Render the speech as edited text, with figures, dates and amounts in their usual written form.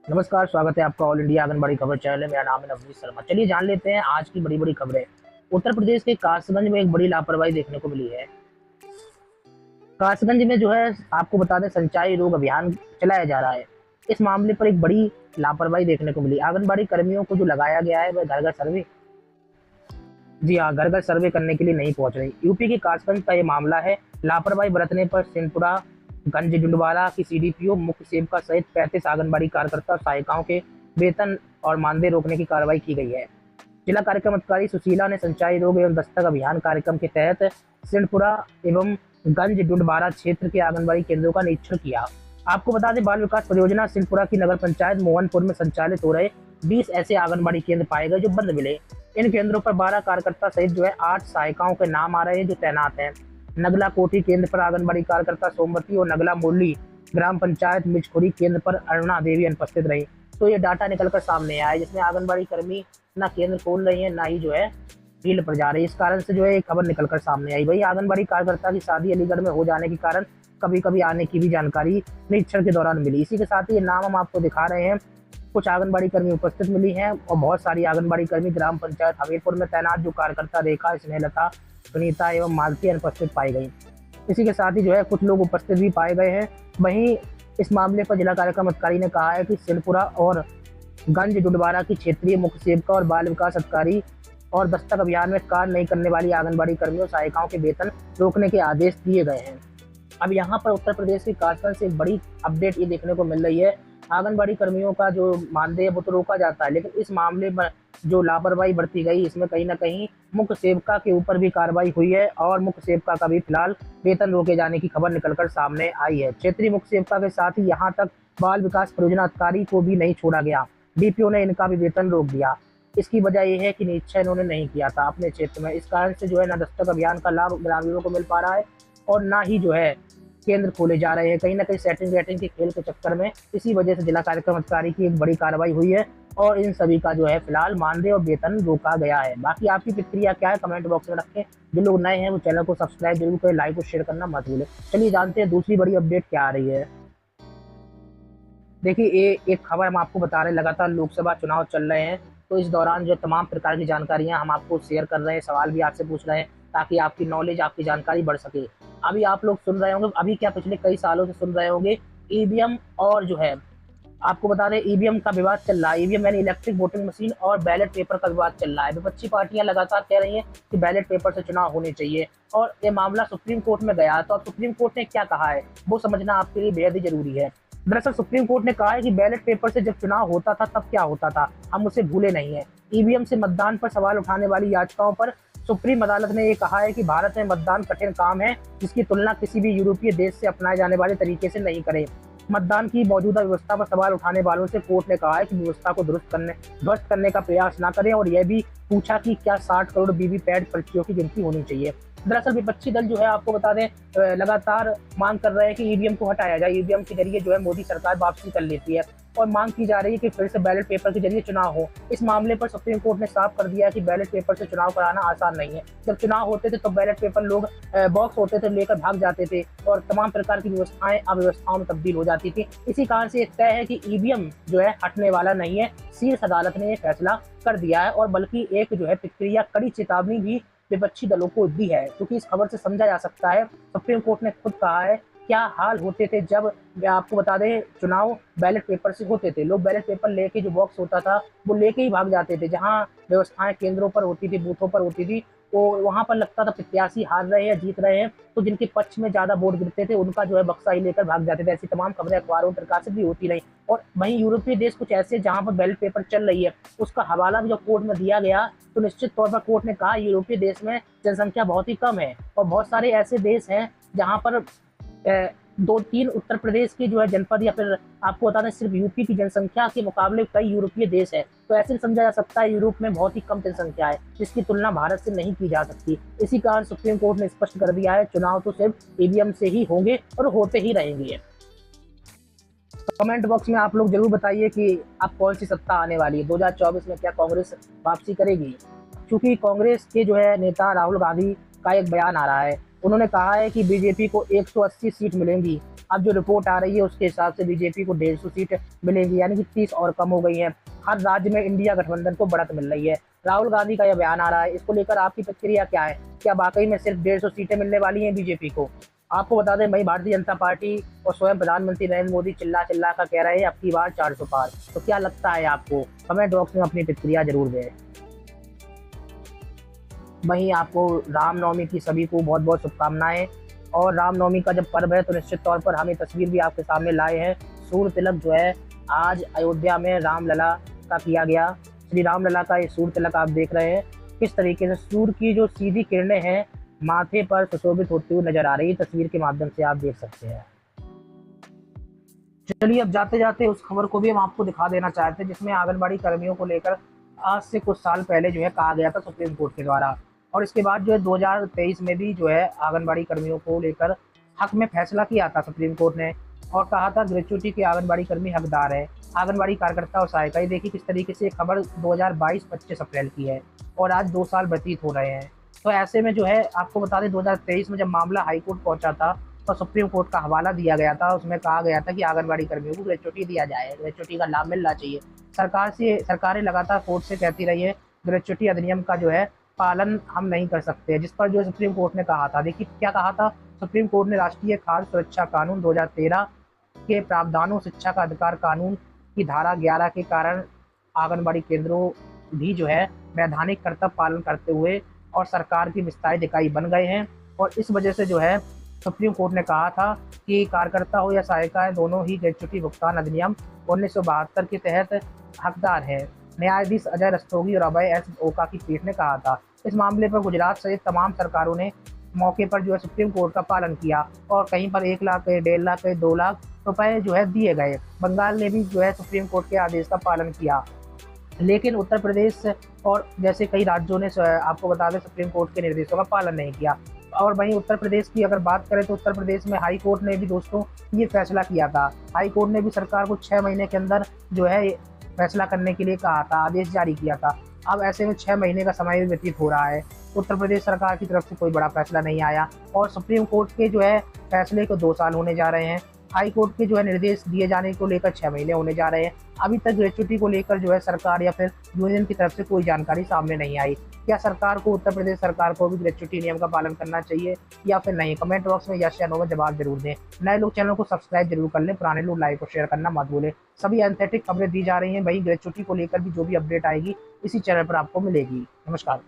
नमस्कार, स्वागत है आपका ऑल इंडिया आंगनबाड़ी खबर चैनल में। मेरा नाम है नवनीत शर्मा। चलिए जान लेते हैं आज की बड़ी बड़ी खबरें। उत्तर प्रदेश के कासगंज में एक बड़ी लापरवाही देखने को मिली है। कासगंज में जो है आपको बता दें, सिंचाई रोग अभियान चलाया जा रहा है। इस मामले पर एक बड़ी लापरवाही देखने को मिली। आंगनबाड़ी कर्मियों को जो लगाया गया है वह घर घर सर्वे, जी हाँ, घर घर सर्वे करने के लिए नहीं पहुंच रही। यूपी के कासगंज का ये मामला है। लापरवाही बरतने पर सिंहपुरा गंज जुंडवाला की सीडीपीओ मुख्य सेविका सहित 35 आंगनबाड़ी कार्यकर्ता और सहायिकाओं के वेतन और मानदेय रोकने की कार्रवाई की गई है। जिला कार्यक्रम अधिकारी सुशीला ने सिंचाई रोग एवं दस्तक अभियान कार्यक्रम के तहत सिंहपुरा एवं गंज डुंडबारा क्षेत्र के आंगनबाड़ी केंद्रों का निरीक्षण किया। आपको बता दें, बाल विकास परियोजना सिंहपुरा की नगर पंचायत मोहनपुर में संचालित हो रहे 20 ऐसे आंगनबाड़ी केंद्र पाए गए जो बंद मिले। इन केंद्रों पर 12 कार्यकर्ता सहित जो है 8 सहायिकाओं के नाम आ रहे हैं जो तैनात हैं। नगला कोठी केंद्र पर आंगनबाड़ी कार्यकर्ता सोमवती और नगला मुरली ग्राम पंचायत मिचखुरी केंद्र पर अरुणा देवी अनुपस्थित रही। तो ये डाटा निकलकर सामने आया है, जिसमें आंगनबाड़ी कर्मी ना केंद्र खोल रही है, ना ही जो है फील्ड पर जा रही है। इस कारण से जो है खबर निकलकर सामने आई। वही आंगनबाड़ी कार्यकर्ता की शादी अलीगढ़ में हो जाने के कारण कभी कभी आने की भी जानकारी निरीक्षण के दौरान मिली। इसी के साथ ही ये नाम हम आपको दिखा रहे हैं। कुछ आंगनबाड़ी कर्मी उपस्थित मिली हैं और बहुत सारी आंगनबाड़ी कर्मी ग्राम पंचायत हमीरपुर में तैनात जो कार्यकर्ता रेखा, स्नेहलता, सुनीता एवं मालती अनुपस्थित पाई गई। इसी के साथ ही जो है कुछ लोग उपस्थित भी पाए गए हैं। वहीं इस मामले पर जिला कार्यक्रम अधिकारी ने कहा है कि सिंहपुरा और गंज डुंडवारा की क्षेत्रीय मुख्य सेविका और बाल विकास अधिकारी और दस्तक अभियान में कार्य नहीं करने वाली आंगनबाड़ी कर्मियों सहायिकाओं के वेतन रोकने के आदेश दिए गए हैं। अब यहाँ पर उत्तर प्रदेश के कासगंज से एक बड़ी अपडेट ये देखने को मिल रही है। आंगनबाड़ी कर्मियों का जो मानदेय वो तो रोका जाता है, लेकिन इस मामले में जो लापरवाही बरती गई, इसमें कहीं ना कहीं मुख्य सेविका के ऊपर भी कार्रवाई हुई है और मुख्य सेविका का भी फिलहाल वेतन रोके जाने की खबर निकलकर सामने आई है। क्षेत्रीय मुख्य सेविका के साथ ही यहाँ तक बाल विकास परियोजना अधिकारी को भी नहीं छोड़ा गया। डीपीओ ने इनका भी वेतन रोक दिया। इसकी वजह यह है कि निरीक्षण इन्होंने नहीं किया था अपने क्षेत्र में। इस कारण से जो है ना दस्तक अभियान का लाभ ग्रामीणों को मिल पा रहा है और ना ही जो है केंद्र खोले जा रहे हैं। कहीं ना कहीं सेटिंग वेटिंग के खेल के चक्कर में इसी वजह से जिला कार्यक्रम अधिकारी की एक बड़ी कार्रवाई हुई है और इन सभी का जो है फिलहाल मानदेय और वेतन रोका गया है। बाकी आपकी प्रतिक्रिया क्या है कमेंट बॉक्स में रखें। जो लोग नए हैं वो चैनल को सब्सक्राइब जरूर करें, लाइक और शेयर करना मत भूलें। चलिए जानते हैं दूसरी बड़ी अपडेट क्या आ रही है। देखिए, ये एक खबर हम आपको बता रहे हैं। लगातार लोकसभा चुनाव चल रहे हैं, तो इस दौरान जो तमाम प्रकार की जानकारियां हम आपको शेयर कर रहे हैं, सवाल भी आपसे पूछ रहे हैं ताकि आपकी नॉलेज, आपकी जानकारी बढ़ सके। अभी आप लोग सुन रहे होंगे, अभी क्या पिछले कई सालों से सुन रहे होंगे, ईवीएम और जो है आपको बता दें ईवीएम का विवाद चल रहा है। ईवीएम यानी इलेक्ट्रिक वोटिंग मशीन और बैलेट पेपर का विवाद चल रहा है। विपक्षी पार्टियां लगातार कह रही हैं कि बैलेट पेपर से चुनाव होने चाहिए और ये मामला सुप्रीम कोर्ट में गया। तो अब सुप्रीम कोर्ट ने क्या कहा है वो समझना आपके लिए बेहद ही जरूरी है। दरअसल सुप्रीम कोर्ट ने कहा है कि बैलेट पेपर से जब चुनाव होता था तब क्या होता था, हम उसे भूले नहीं है। ईवीएम से मतदान पर सवाल उठाने वाली याचिकाओं पर सुप्रीम अदालत ने यह कहा है कि भारत में मतदान कठिन काम है जिसकी तुलना किसी भी यूरोपीय देश से अपनाए जाने वाले तरीके से नहीं करें। मतदान की मौजूदा व्यवस्था पर सवाल उठाने वालों से कोर्ट ने कहा है कि व्यवस्था को ध्वस्त करने का प्रयास न करें और यह भी पूछा कि क्या 60 करोड़ वीवीपैट पर्चियों की गिनती होनी चाहिए। दरअसल विपक्षी दल जो है आपको बता दें लगातार मांग कर रहे हैं कि ईवीएम को हटाया जाए। ईवीएम के जरिए जो है मोदी सरकार वापसी कर लेती है और मांग की जा रही है कि फिर से बैलेट पेपर के जरिए चुनाव हो। इस मामले पर सुप्रीम कोर्ट ने साफ कर दिया कि बैलेट पेपर से चुनाव कराना आसान नहीं है। जब चुनाव होते थे तो बैलेट पेपर लोग बॉक्स होते थे लेकर भाग जाते थे और तमाम प्रकार की व्यवस्थाएं अव्यवस्थाओं में तब्दील हो जाती थी। इसी कारण से तय है कि ईवीएम जो है हटने वाला नहीं है। शीर्ष अदालत ने यह फैसला कर दिया है और बल्कि एक जो है प्रतिक्रिया, कड़ी चेतावनी भी विपक्षी दलों को दी है, क्योंकि इस खबर से समझा जा सकता है सुप्रीम कोर्ट ने खुद कहा है क्या हाल होते थे जब आपको बता दें चुनाव बैलेट पेपर से होते थे। लोग बैलेट पेपर लेके जो बॉक्स होता था वो लेके ही भाग जाते थे। जहां व्यवस्थाएं केंद्रों पर होती थी, बूथों पर होती थी, तो वहां पर लगता था प्रत्याशी हार रहे हैं, जीत रहे हैं, तो जिनके पक्ष में ज्यादा वोट गिरते थे उनका जो है बक्सा ही लेकर भाग जाते थे। ऐसी तमाम खबरें अखबारों में प्रकाशित भी होती रही। और वहीं यूरोपीय देश कुछ ऐसे जहां पर बैलेट पेपर चल रही है उसका हवाला भी जब कोर्ट में दिया गया तो निश्चित तौर पर कोर्ट ने कहा यूरोपीय देश में जनसंख्या बहुत ही कम है और बहुत सारे ऐसे देश हैं जहां पर 2-3 उत्तर प्रदेश की जो है जनपद या फिर आपको बता दें सिर्फ यूपी की जनसंख्या के मुकाबले कई यूरोपीय देश है। तो ऐसे समझा जा सकता है यूरोप में बहुत ही कम जनसंख्या है जिसकी तुलना भारत से नहीं की जा सकती। इसी कारण सुप्रीम कोर्ट ने स्पष्ट कर दिया है चुनाव तो सिर्फ ईवीएम से ही होंगे और होते ही रहेंगे। कमेंट बॉक्स में आप लोग जरूर बताइए कि अब कौन सी सत्ता आने वाली है 2024 में। क्या कांग्रेस वापसी करेगी? क्योंकि कांग्रेस के जो है नेता राहुल गांधी का एक बयान आ रहा है उन्होंने कहा है कि बीजेपी को 180 सीट मिलेंगी। अब जो रिपोर्ट आ रही है उसके हिसाब से बीजेपी को 150 सीट मिलेंगी, यानी कि 30 और कम हो गई हैं। हर राज्य में इंडिया गठबंधन को बढ़त मिल रही है। राहुल गांधी का यह बयान आ रहा है, इसको लेकर आपकी प्रतिक्रिया क्या है? क्या वाकई में सिर्फ 150 सीटें मिलने वाली हैं बीजेपी को? आपको बता दें, वही भारतीय जनता पार्टी और स्वयं प्रधानमंत्री नरेंद्र मोदी चिल्ला चिल्ला कर कह रहे हैं अब की बार 400 पार। तो क्या लगता है आपको? कमेंट बॉक्स में अपनी प्रतिक्रिया जरूर दें। वहीं आपको रामनवमी की सभी को बहुत बहुत शुभकामनाएं। और रामनवमी का जब पर्व है तो निश्चित तौर पर हम ये तस्वीर भी आपके सामने लाए हैं। सूर्य तिलक जो है आज अयोध्या में रामलला का किया गया। श्री रामलला का ये सूर्य तिलक आप देख रहे हैं, किस तरीके से सूर्य की जो सीधी किरणें हैं माथे पर सुशोभित होती हुई नजर आ रही है। तस्वीर के माध्यम से आप देख सकते हैं। चलिए अब जाते जाते उस खबर को भी हम आपको दिखा देना चाहते हैं जिसमें आंगनबाड़ी कर्मियों को लेकर आज से कुछ साल पहले जो है कहा गया था सुप्रीम कोर्ट के द्वारा, और इसके बाद जो है 2023 में भी जो है आंगनबाड़ी कर्मियों को लेकर हक में फैसला किया था सुप्रीम कोर्ट ने, और कहा था ग्रेच्युटी के आंगनबाड़ी कर्मी हकदार है। आंगनबाड़ी कार्यकर्ता और सहायिका, देखिए किस तरीके से खबर 2022-25 अप्रैल की है और आज 2 साल व्यतीत हो रहे हैं। तो ऐसे में जो है आपको बता दें 2023 में जब मामला हाईकोर्ट पहुंचा था तो सुप्रीम कोर्ट का हवाला दिया गया था। उसमें कहा गया था कि आंगनबाड़ी कर्मियों को ग्रेच्युटी दिया जाए, ग्रेच्युटी का लाभ मिलना चाहिए। सरकारें लगातार कोर्ट से कहती रही है ग्रेच्युटी अधिनियम का जो है पालन हम नहीं कर सकते, जिस पर जो सुप्रीम कोर्ट ने कहा था, देखिए क्या कहा था सुप्रीम कोर्ट ने, राष्ट्रीय खाद्य सुरक्षा कानून 2013 के प्रावधानों, शिक्षा का अधिकार कानून की धारा 11 के कारण आंगनबाड़ी केंद्रों भी जो है वैधानिक कर्तव्य पालन करते हुए और सरकार की विस्तारित इकाई बन गए हैं। और इस वजह से जो है सुप्रीम कोर्ट ने कहा था कि कार्यकर्ता हो या सहायिकाएं दोनों ही ग्रेच्युटी भुगतान अधिनियम 1972 के तहत हकदार है। न्यायाधीश अजय रस्तोगी और अभय एस ओका की पीठ ने कहा था। इस मामले पर गुजरात सहित तमाम सरकारों ने मौके पर जो है सुप्रीम कोर्ट का पालन किया और कहीं पर 1 लाख, 1.5 लाख, 2 लाख रुपए जो है दिए गए। बंगाल ने भी जो है सुप्रीम कोर्ट के आदेश का पालन किया, लेकिन उत्तर प्रदेश और जैसे कई राज्यों ने आपको बता दें सुप्रीम कोर्ट के निर्देशों का पालन नहीं किया। और वहीं उत्तर प्रदेश की अगर बात करें तो उत्तर प्रदेश में हाई कोर्ट ने भी दोस्तों ये फैसला किया था। हाई कोर्ट ने भी सरकार को 6 महीने के अंदर जो है फैसला करने के लिए कहा था, आदेश जारी किया था। अब ऐसे में 6 महीने का समय भी व्यतीत हो रहा है, उत्तर प्रदेश सरकार की तरफ से कोई बड़ा फैसला नहीं आया और सुप्रीम कोर्ट के जो है फैसले को 2 साल होने जा रहे हैं। हाई कोर्ट के जो है निर्देश दिए जाने को लेकर 6 महीने होने जा रहे हैं। अभी तक ग्रेच्युटी को लेकर जो है सरकार या फिर यूनियन की तरफ से कोई जानकारी सामने नहीं आई। क्या सरकार को, उत्तर प्रदेश सरकार को भी ग्रेच्युटी नियम का पालन करना चाहिए या फिर नहीं? कमेंट बॉक्स में यस या नो में जवाब जरूर दें। नए लोग चैनल को सब्सक्राइब जरूर कर लें, पुराने लोग लाइक और शेयर करना मत भूलें। सभी एंथेटिक खबरें दी जा रही हैं, वही ग्रेच्युटी को लेकर भी जो भी अपडेट आएगी इसी चैनल पर आपको मिलेगी। नमस्कार।